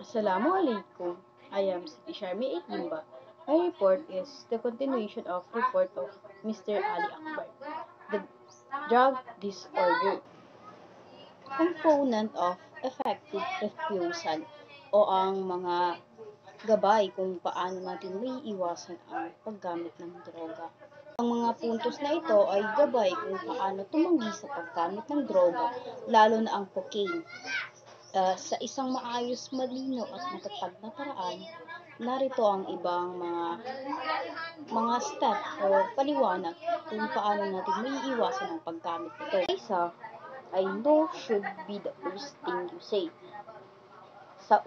Assalamualaikum. I am Siti Sharmi Ikimba. My report is the continuation of report of Mr. Ali Akbar, the drug disorder component of effective refusal o ang mga gabay kung paano natin maiiwasan ang paggamit ng droga. Ang mga puntos na ito ay gabay kung paano tumanggi sa paggamit ng droga, lalo na ang cocaine. Sa isang maayos, malino at matatag na paraan, narito ang ibang mga step o paliwanag kung paano natin maiiwasan ang paggamit nito. Isa ay no should be the first thing you say. Sa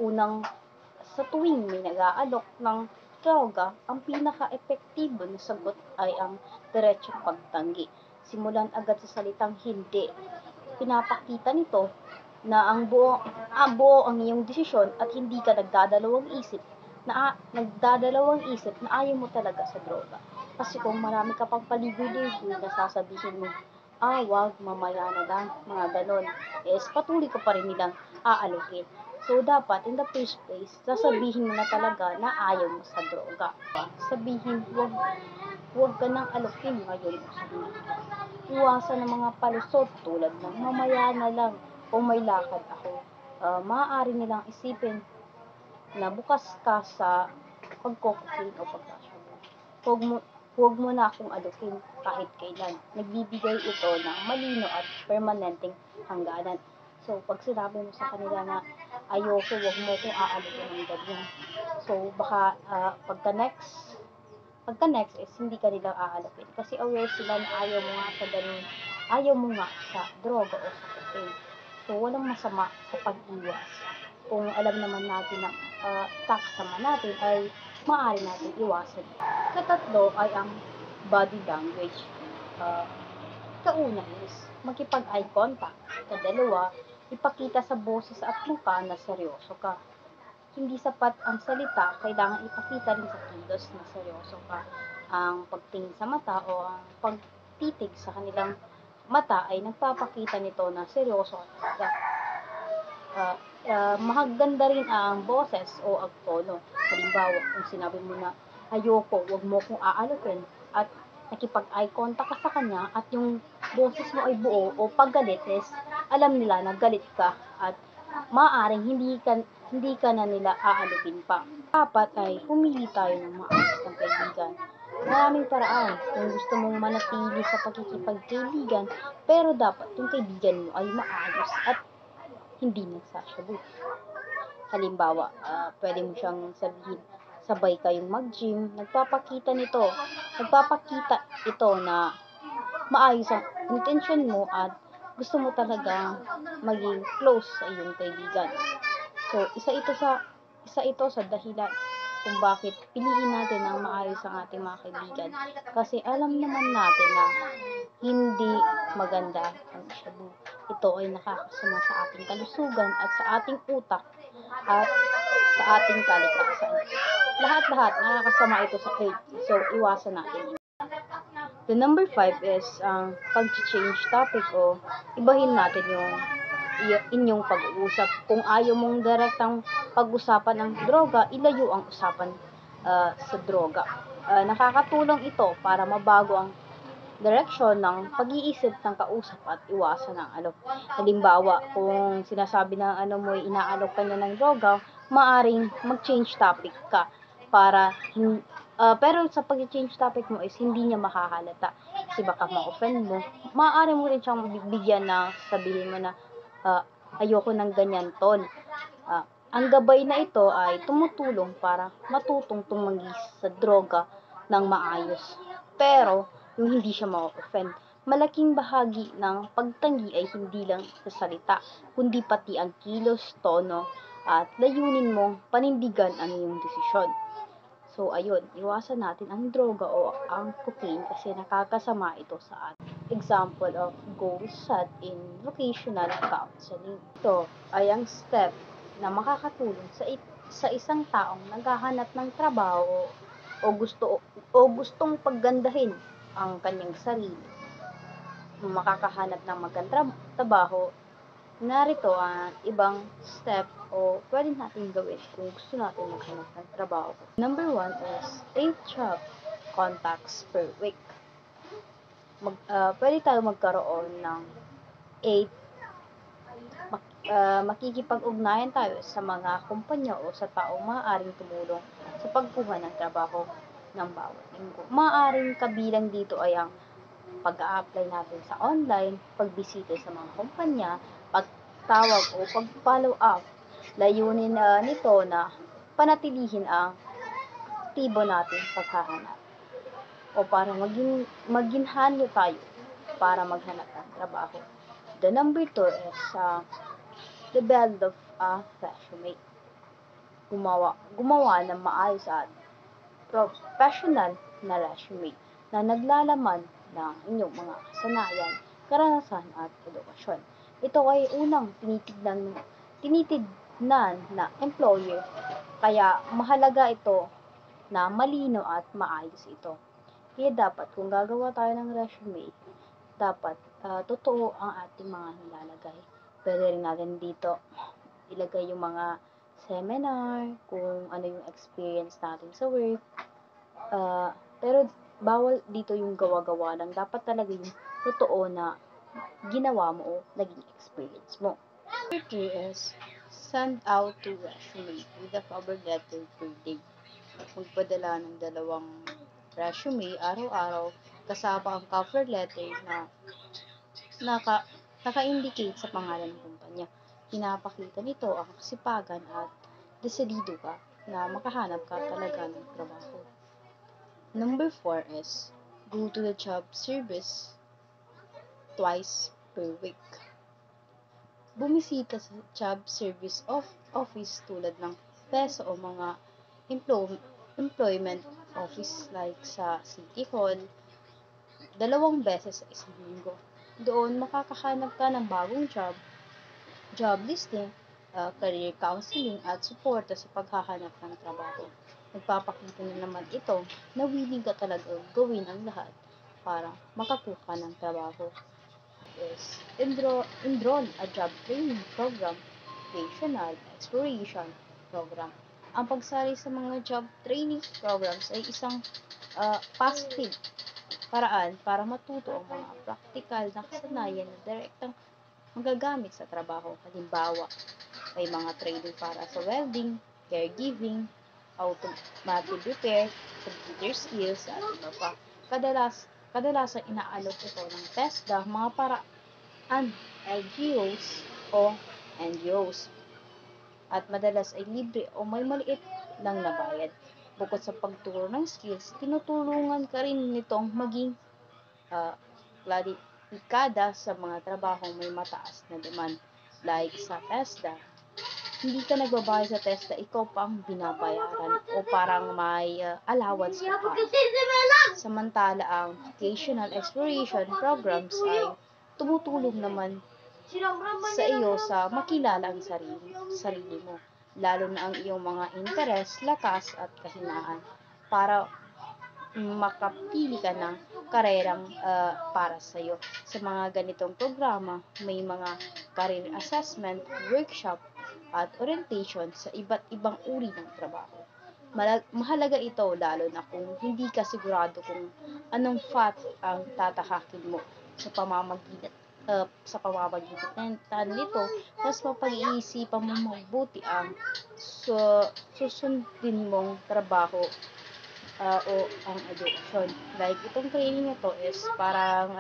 tuwing may nag-aalok ng droga, ang pinaka-epektibo na sagot ay ang diretsong pagtanggi. Simulan agad sa salitang hindi. Pinapakita nito na ang buo ang iyong desisyon at hindi ka nagdadalawang isip na ayaw mo talaga sa droga. Kasi kung marami ka pang paligoy-ligoy na sasabihin mo, wag, mamaya na lang, mga ganon, patuloy ka pa rin nilang aalokin. So, dapat, in the first place, sasabihin mo na talaga na ayaw mo sa droga. Sabihin, wag ka nang alokin ngayon. Iwasan ng mga palusot tulad ng mamaya na lang o may lakad ako. Maaari nilang isipin na bukas ka sa pagkokokain o pagkasyabu. Huwag mo na akong alokin kahit kailan. Nagbibigay ito ng malino at permanenteng hangganan. So, pag sinabi mo sa kanila na ayoko, wag mo akong aalokin ng ganyan. So, baka pagka next is hindi ka nilang aalokin. Kasi aware sila na ayaw mo nga sa ganun. Ayaw mo nga sa droga o sa cocaine. So, walang masama sa pag-iwas. Kung alam naman natin na kakasama natin ay maaari natin iwasan. Katatlo ay ang body language. Kauna is makipag-eye contact. Kadalawa, ipakita sa boses at mukha na seryoso ka. Hindi sapat ang salita, kailangan ipakita rin sa kilos na seryoso ka. Ang pagtingin sa mata o ang pagtitig sa kanilang mata ay nagpapakita nito na seryoso ka. Mahaganda rin ang boses o ang tono. Halimbawa, kung sinabi mo na ayoko, wag mo kong aalokin at nakipag-eye contact ka sa kanya at yung boses mo ay buo o paggalit is alam nila na galit ka at maaaring hindi ka na nila aalukin pa. Dapat ay pumili tayo ng maayos ng kaibigan. Maraming paraan kung gusto mong manatili sa pakikipagkaibigan, pero dapat yung kaibigan mo ay maayos at hindi nagsasyabu. Halimbawa, pwede mo siyang sabihin, sabay kayong mag-gym, nagpapakita ito na maayos ang intensyon mo at gusto mo talagang maging close sa iyong kaibigan. So, isa ito sa dahilan kung bakit piliin natin ang maayos ang ating mga kaibigan. Kasi alam naman natin na hindi maganda ang shabu. Ito ay nakakasama sa ating kalusugan at sa ating utak at sa ating kalikasan. Lahat-lahat nakakasama ito sa health. So, iwasan natin. The number 5 is ang pag-change topic o ibahin natin yung inyong pag-uusap. Kung ayaw mong direktang pag-usapan ng droga, ilayo ang usapan sa droga. Nakakatulong ito para mabago ang direksyon ng pag-iisip ng kausap at iwasan ang alok. Halimbawa, kung sinasabi ng mo inaalok ka niya ng droga, maaring mag-change topic ka para pero sa pag-change topic mo is hindi niya makahalata kasi baka ma-offend mo. Maaari mo rin siyang bibigyan na sabihin mo na ayoko ng ganyan, tol. Ang gabay na ito ay tumutulong para matutong tumanggi sa droga ng maayos. Pero, yung hindi siya ma-offend. Malaking bahagi ng pagtanggi ay hindi lang sa salita, kundi pati ang kilos, tono, at layunin mong panindigan ang iyong desisyon. So, ayun, iwasan natin ang droga o ang cocaine kasi nakakasama ito sa atin. Example of goals set in vocational counseling. Ito ay ang step na makakatulong sa isang taong naghahanap ng trabaho o gustong paggandahin ang kanyang sarili. Makakahanap ng magandang trabaho Narito ang ibang step o pwede natin gawin kung gusto natin maghanap ng trabaho. Number 1 is 8 job contacts per week. Pwede tayo magkaroon ng 8 makikipag-ugnayan tayo sa mga kumpanya o sa taong maaaring tumulong sa pagkuha ng trabaho ng bawat linggo. Maaaring kabilang dito ay ang pag-a-apply natin sa online, pagbisita sa mga kumpanya, pagtawag o pag-follow up. Layunin nito na panatilihin ang aktibo natin paghahanap o para maginhanyo tayo para maghanap ng trabaho. The number 2 is develop a resume. Gumawa ng maayos at professional na resume na naglalaman ng inyong mga kasanayan, karanasan at edukasyon. Ito ay unang tinitignan na employer, kaya mahalaga ito na malino at maayos ito. Kaya dapat kung gagawa tayo ng resume, dapat totoo ang ating mga nilalagay. Pwede rin natin dito ilagay yung mga seminar, kung ano yung experience natin sa work. Pero bawal dito yung gawa-gawa lang. Dapat talaga yung totoo na ginawa mo o naging experience mo. Number 3 is send out 2 resume with a cover letter per day. Magpadala ng 2 resume araw-araw kasama ang cover letter na naka-indicate sa pangalan ng kumpanya. Pinapakita nito ang kasipagan at desidido ka na makahanap ka talaga ng trabaho. Number 4 is go to the job service twice per week. Bumisita sa job service office tulad ng PESO o mga employment office like sa City Hall 2 beses sa isang linggo. Doon makakahanap ka ng bagong job listing, career counseling at suporta sa paghahanap ng trabaho. Nagpapakita na naman ito na willing ka talaga gawin ang lahat para makakuha ka ng trabaho. Is enroll a job training program, vocational exploration program. Ang pagsali sa mga job training programs ay isang positive paraan para matuto ang mga practical na kasanayan na direktang magagamit sa trabaho. Halimbawa, may mga training para sa welding, caregiving, automotive repair, computer skills, at iba pa. Kadalasan inaalok ito ng TESDA, mga paraan LGOs o NGOs. At madalas ay libre o may maliit lang na bayad. Bukod sa pagturo ng skills, tinutulungan ka rin nitong maging klarifikada sa mga trabahong may mataas na demand. Like sa TESDA, hindi ka nagbabayad sa TESDA, ikaw pang binabayaran o parang may allowance ka pa. Samantala, ang vocational exploration programs ay tumutulong naman sa iyo sa makilala ang sarili mo, lalo na ang iyong mga interes, lakas at kahinaan para makapili ka ng karerang para sa iyo. Sa mga ganitong programa, may mga career assessment, workshop, at orientation sa iba't ibang uri ng trabaho. Mahalaga ito lalo na kung hindi ka sigurado kung anong path ang tatahakin mo sa pamamagitan nito, mas mapag-iisipan mo mabuti ang susundin mong trabaho o ang edukasyon. Like, itong training na to is parang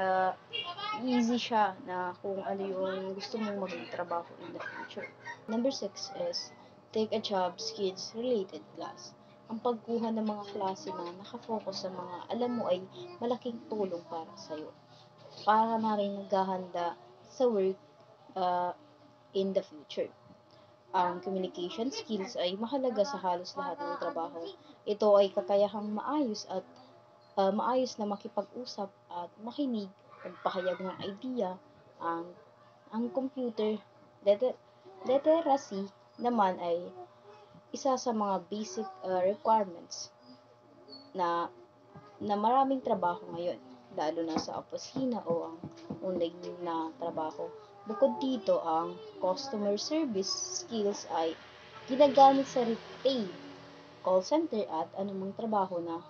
easy siya na kung ano yung gusto mong maging trabaho in the future. Number 6 is take a job skills related class. Ang pagkuha ng mga klase na nakafocus sa mga alam mo ay malaking tulong para sa'yo. Para na rin naghahanda sa work in the future. Ang communication skills ay mahalaga sa halos lahat ng trabaho. Ito ay kakayahang maayos na makipag-usap at makinig, magpahayag ng idea. Ang computer literacy naman ay isa sa mga basic requirements na maraming trabaho ngayon, lalo na sa opisina o ang online na trabaho. Bukod dito, ang customer service skills ay ginagamit sa retail, call center at anumang trabaho na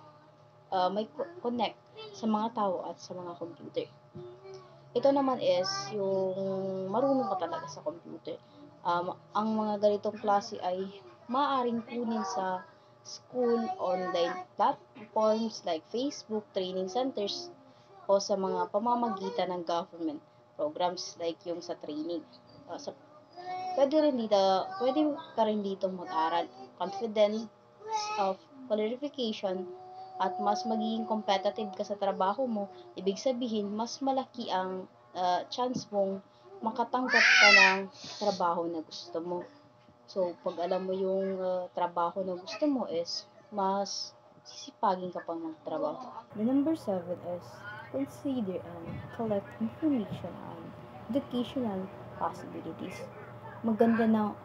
may connect sa mga tao at sa mga computer. Ito naman is yung marunong ka talaga sa computer. Ang mga ganitong klase ay maaaring kunin sa school, online platforms like Facebook, training centers, o sa mga pamamagitan ng government programs like yung sa training. Pwede ka rin dito mag-aral. Confidence of qualification at mas magiging competitive ka sa trabaho mo, ibig sabihin, mas malaki ang chance mong makatanggap ka ng trabaho na gusto mo. So, pag alam mo yung trabaho na gusto mo is, mas sisipagin ka pang magtrabaho. The number 7 is consider and collect information on educational possibilities. Maganda na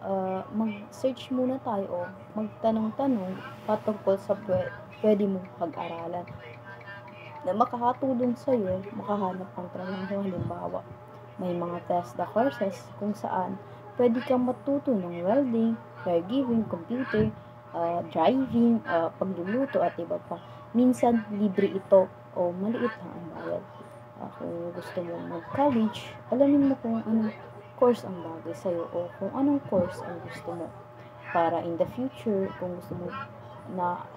mag-search muna tayo o magtanong-tanong patungkol sa pwede mong pag-aralan na makakatulong sa'yo makahanap ng trabaho. Halimbawa, may mga TESDA courses kung saan pwede kang matuto ng welding, caregiving, computer, driving, pagluluto at iba pa. Minsan, libre ito o maliit lang ang bayad. Kung gusto mo mag-college, alamin mo kung anong course ang bagay sa'yo o kung anong course ang gusto mo. Para in the future, kung gusto mo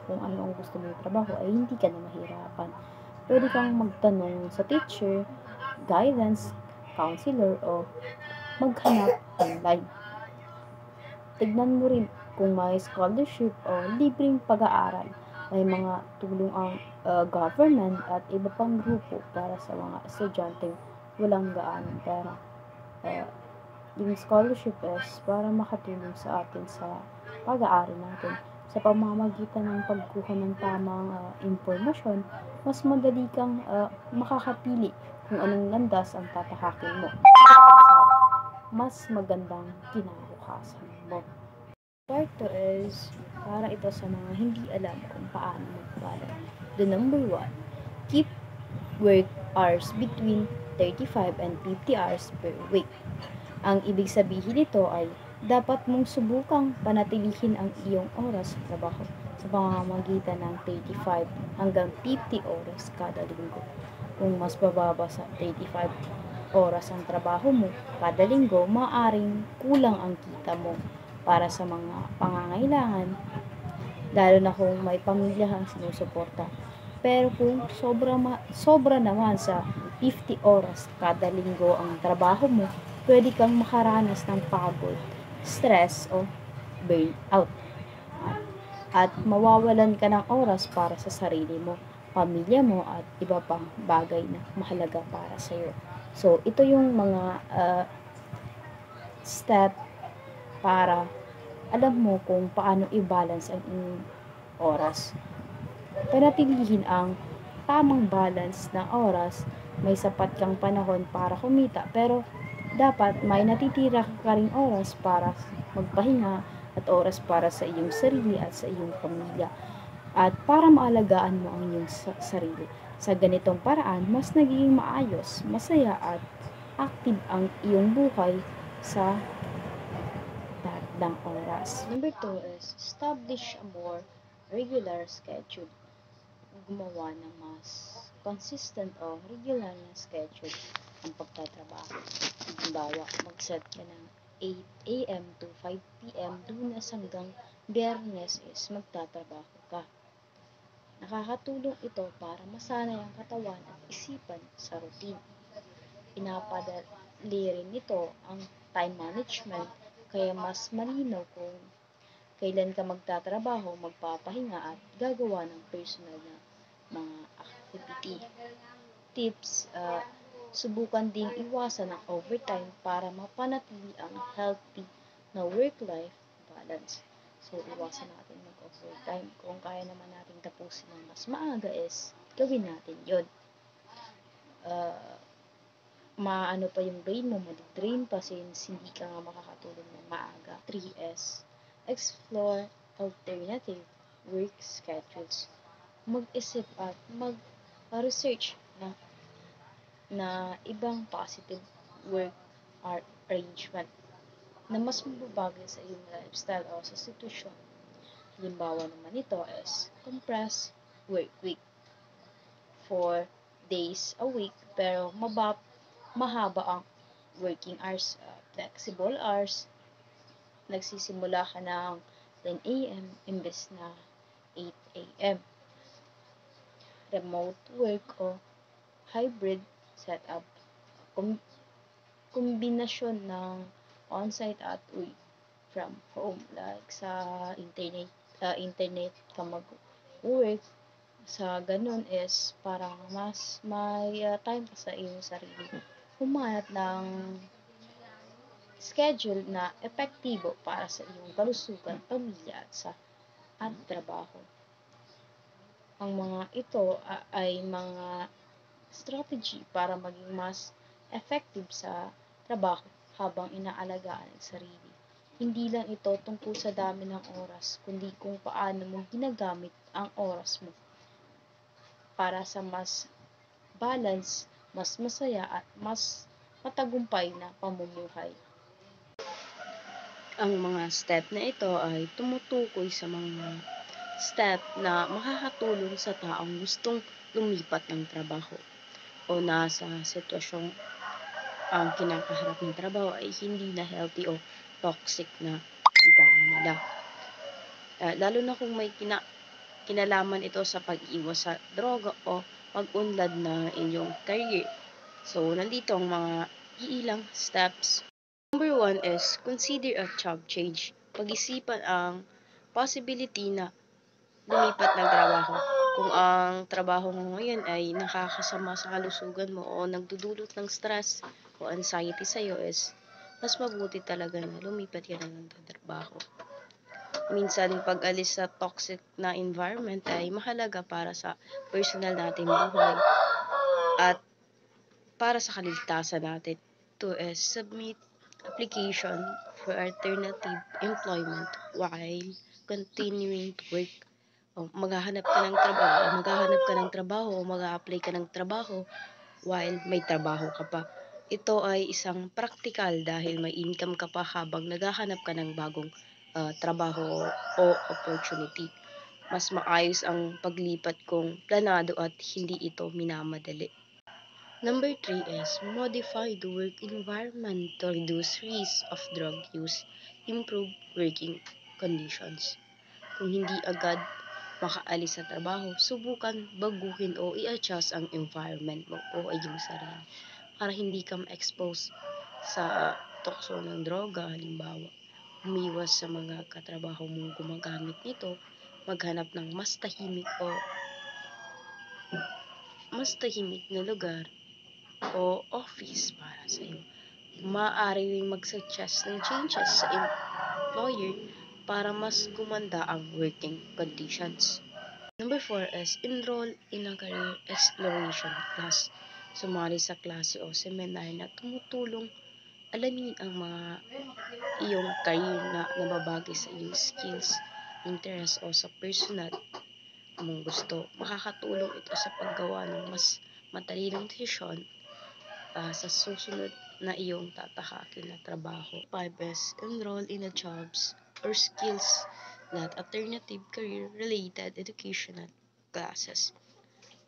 kung ano ang gusto mong trabaho ay hindi ka na mahirapan. Pwede kang magtanong sa teacher, guidance, counselor o maghanap online. Tignan mo rin kung may scholarship o libreng pag-aaral. May mga tulong ang government at iba pang grupo para sa mga estudyanteng walang gaanong pera. Yung scholarship is para makatulong sa atin sa pag-aaral natin. Sa pamamagitan ng pagkuha ng tamang impormasyon, mas madali kang makakapili kung anong landas ang tatahakin mo sa mas magandang kinabukasan mo. Part 2 is para ito sa mga hindi alam kung paano mag-balance. The number 1, keep work hours between 35 and 50 hours per week. Ang ibig sabihin nito ay dapat mong subukang panatilihin ang iyong oras sa trabaho sa pamamagitan ng 35 hanggang 50 oras kada linggo. Kung mas bababa sa 35 oras ang trabaho mo kada linggo, maaaring kulang ang kita mo para sa mga pangangailangan, lalo na kung may pamilya kang sinusuporta. Pero kung sobra naman sa 50 oras kada linggo ang trabaho mo, pwede kang makaranas ng pagod, stress o burnout. At mawawalan ka ng oras para sa sarili mo, pamilya mo at iba pang bagay na mahalaga para sa iyo. So, ito yung mga step para alam mo kung paano i-balance ang iyong oras. Panatilihin ang tamang balance ng oras. May sapat kang panahon para kumita, pero dapat may natitira ka ring oras para magpahinga at oras para sa iyong sarili at sa iyong pamilya. At para maalagaan mo ang iyong sarili. Sa ganitong paraan, mas nagiging maayos, masaya at active ang iyong buhay sa ng oras. Number 2 is establish a more regular schedule. Gumawa ng mas consistent o regular na schedule ang pagtatrabaho. Halimbawa, mag-set ka ng 8 a.m. to 5 p.m. Lunes hanggang Biyernes is magtatrabaho ka. Nakakatulong ito para masanay ang katawan at isipan sa routine. Pinapadali rin ito ang time management, kaya mas malinaw kung kailan ka magtatrabaho, magpapahinga at gagawa ng personal na mga activity. Tips, subukan ding iwasan ang overtime para mapanatili ang healthy na work-life balance. So, iwasan natin mag-overtime. Kung kaya naman natin tapusin ng mas maaga is, gawin natin yun. Maano pa yung brain mo, madidrain pa since hindi ka nga makakatulog ng maaga. 3S, explore alternative work schedules. Mag-isip at mag-research na ibang positive work arrangement na mas mababagay sa iyong lifestyle o sa sitwasyon. Halimbawa naman ito is compressed work week, 4 days a week, pero mahaba ang working hours, flexible hours, nagsisimula ka ng 10 a.m. imbes na 8 a.m. Remote work o hybrid setup, kombinasyon ng on-site at work from home, like sa internet ka mag-work. Sa ganun is parang mas may time ka sa iyong sarili. Humanap ng schedule na epektibo para sa iyong kalusugan, pamilya at trabaho. Ang mga ito ay mga strategy para maging mas effective sa trabaho habang inaalagaan ang sarili. Hindi lang ito tungkol sa dami ng oras, kundi kung paano mo ginagamit ang oras mo para sa mas balance, mas masaya at mas matagumpay na pamumuhay. Ang mga step na ito ay tumutukoy sa mga step na makakatulong sa taong gustong lumipat ng trabaho o nasa sitwasyong ang kinakaharap ng trabaho ay hindi na healthy o toxic na higaan nila. Lalo na kung may kinalaman ito sa pag-iwas sa droga o pag-unlad na inyong career. So, nandito ang mga iilang steps. Number 1 is consider a job change. Pag-isipan ang possibility na lumipat ng trabaho. Kung ang trabaho mo ngayon ay nakakasama sa kalusugan mo o nagdudulot ng stress o anxiety sa'yo is mas mabuti talaga na lumipat ka na ng trabaho. Minsan, pag-alis sa toxic na environment ay mahalaga para sa personal nating buhay at para sa kaligtasan natin. 2 is submit application for alternative employment while continuing to work. Maghahanap ka ng trabaho o mag-a-apply ka ng trabaho while may trabaho ka pa. Ito ay isang practical dahil may income ka pa habang naghahanap ka ng bagong trabaho o opportunity. Mas maayos ang paglipat kung planado at hindi ito minamadali. Number 3 is modify the work environment to reduce risk of drug use, improve working conditions. Kung hindi agad makaalis sa trabaho, subukan baguhin o i-adjust ang environment mo o iyong sarili para hindi ka ma-expose sa tukso ng droga. Halimbawa, umiwas sa mga katrabaho mong gumagamit nito, maghanap ng mas tahimik na lugar o office para sa iyo. Maaari ring mag-suggest ng changes sa employer para mas gumanda ang working conditions. Number 4 is enroll in a career exploration class. Sumali sa klase o seminar na tumutulong alamin ang mga iyong career na nababagay sa iyong skills, interest o sa personal mong gusto. Makakatulong ito sa paggawa ng mas matalinong desisyon sa susunod na iyong tatahakin na trabaho. 5 is enroll in a jobs or skills that alternative career-related educational classes.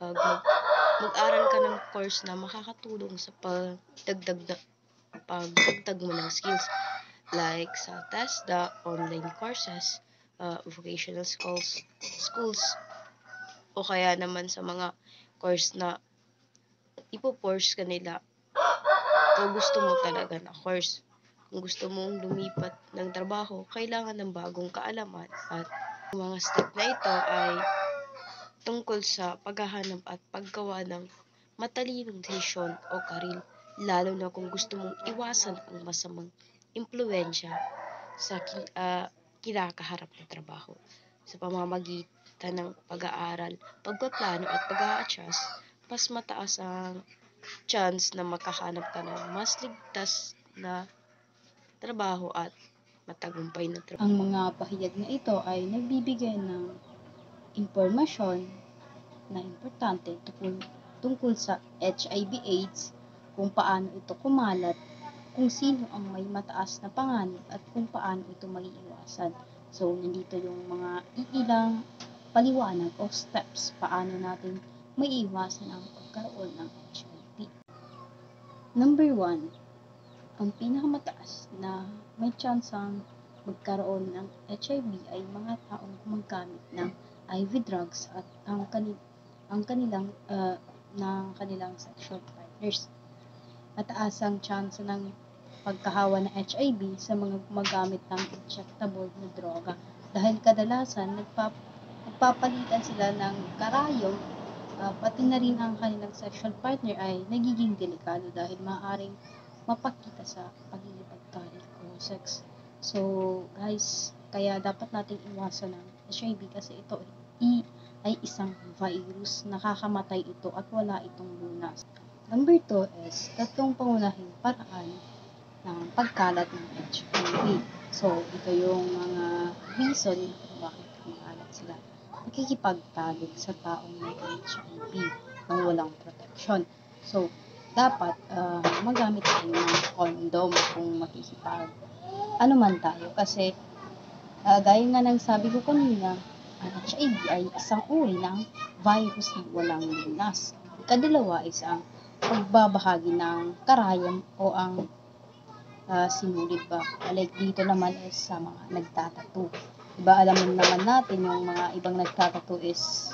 Mag-aral ka ng course na makakatulong sa pagdagdag mo ng skills like sa TESDA, online courses, vocational schools, o kaya naman sa mga course na ipo-force ka nila kung gusto mo talaga na course. Kung gusto mong lumipat ng trabaho, kailangan ng bagong kaalaman at mga step na ito ay tungkol sa paghahanap at paggawa ng matalinong desisyon o karil, lalo na kung gusto mong iwasan ang masamang impluwensya sa kinakaharap na trabaho. Sa pamamagitan ng pag-aaral, pagpaplano at pag-a-adjust, mas mataas ang chance na makahanap ka ng mas ligtas na trabaho at matagumpay na trabaho. Ang mga pahayag na ito ay nagbibigay ng impormasyon na importante tungkol sa HIV/AIDS, kung paano ito kumalat kung sino ang may mataas na panganib at kung paano ito maiiwasan. So, nandito yung mga iilang paliwanag o steps paano natin maiiwasan ang pagkaroon ng HIV. Number 1, ang pinakamataas na may tsansang magkaroon ng HIV ay mga taong gumagamit ng IV drugs at ang kanilang sexual partners. Mataas ang tsansa ng pagkahawa ng HIV sa mga gumagamit ng injectable na droga dahil kadalasan nagpapalitan sila ng karayom, pati na rin ang kanilang sexual partner ay nagiging delikado dahil maaaring mapakita sa pagkikipagtalik o sex. So, guys, kaya dapat nating iwasan ang HIV kasi ito ay isang virus, nakakamatay ito at wala itong lunas. Number 2 is tatlong pangunahing paraan ng pagkalat ng HIV. So, ito yung mga reason kung bakit kumalat sila. Nakikipagtalik sa taong may HIV nang walang protection. So, dapat magamit tayo ng condom kung ano man tayo. Kasi, gaya nga ng sabi ko kanina, ang HIV ay isang uri ng virus na walang lunas. Ikadalawa is ang pagbabahagi ng karayom o ang sinulid ba. Like dito naman is sa mga nagtatattoo. Diba, alam naman natin yung mga ibang nagtatattoo is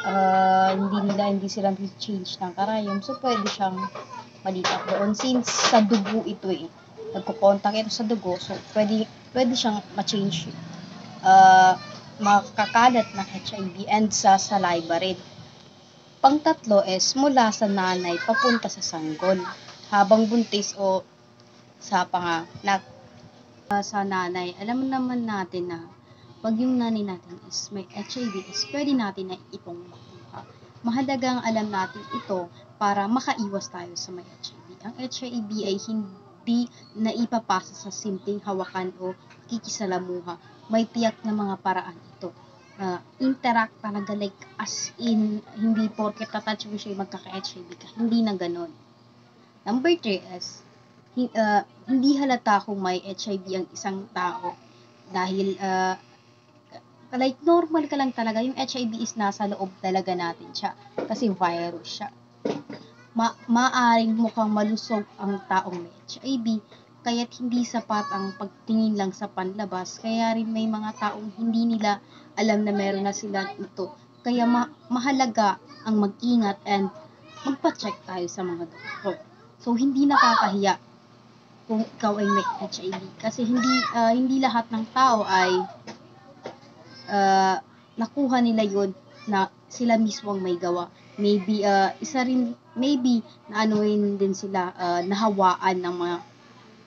hindi sila change ng karayom. So, pwede siyang malipat doon. Since sa dugo ito nagkukontak ito sa dugo. So, pwede siyang ma-change. Makakalat ng HIV and sa saliva rin. Pangtatlo is mula sa nanay papunta sa sanggol. Habang buntis o sa panganak. Sa nanay, alam naman natin na pag yung nanay natin is may HIV is pwede natin na itong makuha. Mahalagang alam natin ito para makaiwas tayo sa may HIV. Ang HIV ay hindi naipapasa sa simpleng hawakan o kikisalamuha. May tiyak na mga paraan ito. Interact talaga like as in, hindi porket tatouch mo siya magkaka-HIV ka. Hindi na ganon. Number 3 is hindi halata kung may HIV ang isang tao dahil like normal ka lang talaga. Yung HIV is nasa loob talaga natin siya kasi virus siya. Maaring mukhang malusog ang taong may HIV kaya't hindi sapat ang pagtingin lang sa panlabas. Kaya rin may mga taong hindi nila alam na meron na sila ito. Kaya mahalaga ang mag-ingat and magpa-check tayo sa mga doktor. So, hindi nakakahiya kung ikaw ay may HIV kasi hindi lahat ng tao ay nakuha nila yun na sila mismo ang may gawa. Maybe maybe naanuin din sila nahawaan ng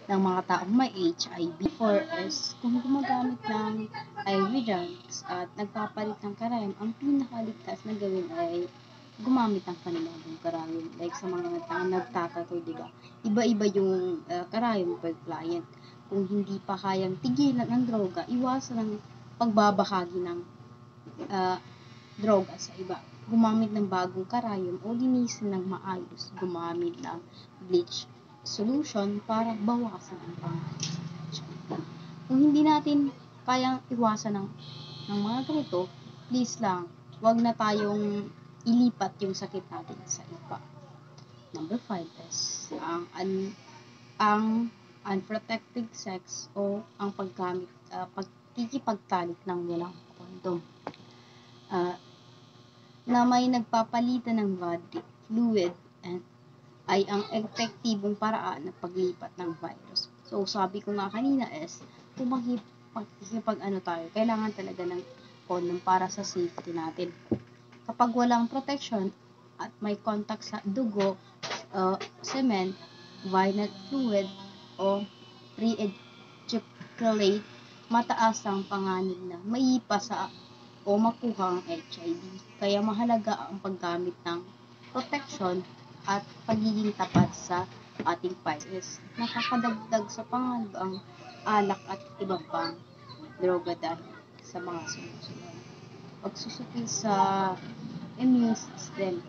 mga taong may HIV. 4 is kung gumagamit ng IV drugs at nagpapalit ng karayom, ang pinakaligtas na gawin ay gumamit ng panibagong karayom. Like sa mga nagtatato, diba? Iba-iba yung karayom per client. Kung hindi pa kayang tigilan ng droga, iwasan ang pagbabahagi ng droga sa iba. Gumamit ng bagong karayom o linisin ng maayos. Gumamit ng bleach solution para bawasan ang panganib. Kung hindi natin kayang iwasan ng mga ganito, please lang, wag na tayong ilipat yung sakit natin sa iba. Number 5 is ang unprotected sex o ang pagkikipagtalik ng walang kondom. Na may nagpapalitan ng body fluid ay ang epektibong paraan ng paglipat ng virus. So, sabi ko nga kanina is, kung tayo, kailangan talaga ng condom para sa safety natin. Kapag walang protection at may contact sa dugo, semen, vaginal fluid, o pre-ejaculate, mataas ang panganib na maipasa o makuha ang HIV. Kaya mahalaga ang paggamit ng protection at pagiging tapat sa ating partners. Nakakadagdag sa panganib ang alak at iba pang droga dahil sa mga sumusunod. Pagsusupil sa immune system,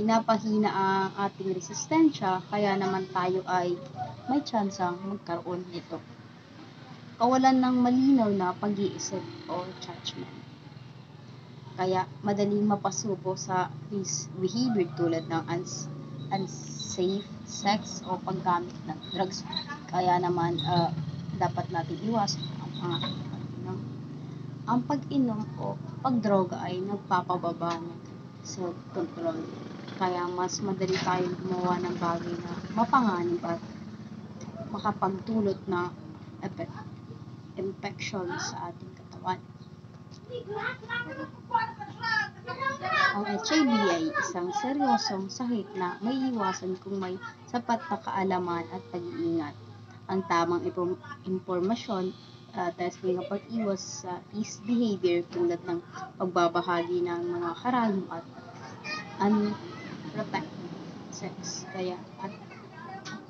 inapahina ang ating resistensya, kaya naman tayo ay may tsansang magkaroon nito. Kawalan ng malinaw na pag-iisip o judgment. Kaya madaling mapasubo sa risk behavior tulad ng unsafe sex o paggamit ng drugs. Kaya naman dapat natin iwasan ang pag-inom o pagdroga ay nagpapababa ng self-control. Kaya mas madali tayong gumawa ng bagay na mapanganib at makapagdulot ng infection sa ating katawan. Ang HIV ay isang seryosong sakit na may iwasan kung may sapat na kaalaman at pag-iingat. Ang tamang impormasyon, testing ng pag-iwas sa risk behavior tulad ng pagbabahagi ng mga karayom at unprotected sex. Kaya at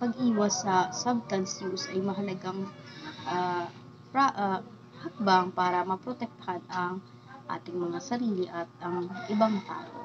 pag-iwas sa substance use ay mahalagang hakbang para maprotektahan ang ating mga sarili at ang ibang tao.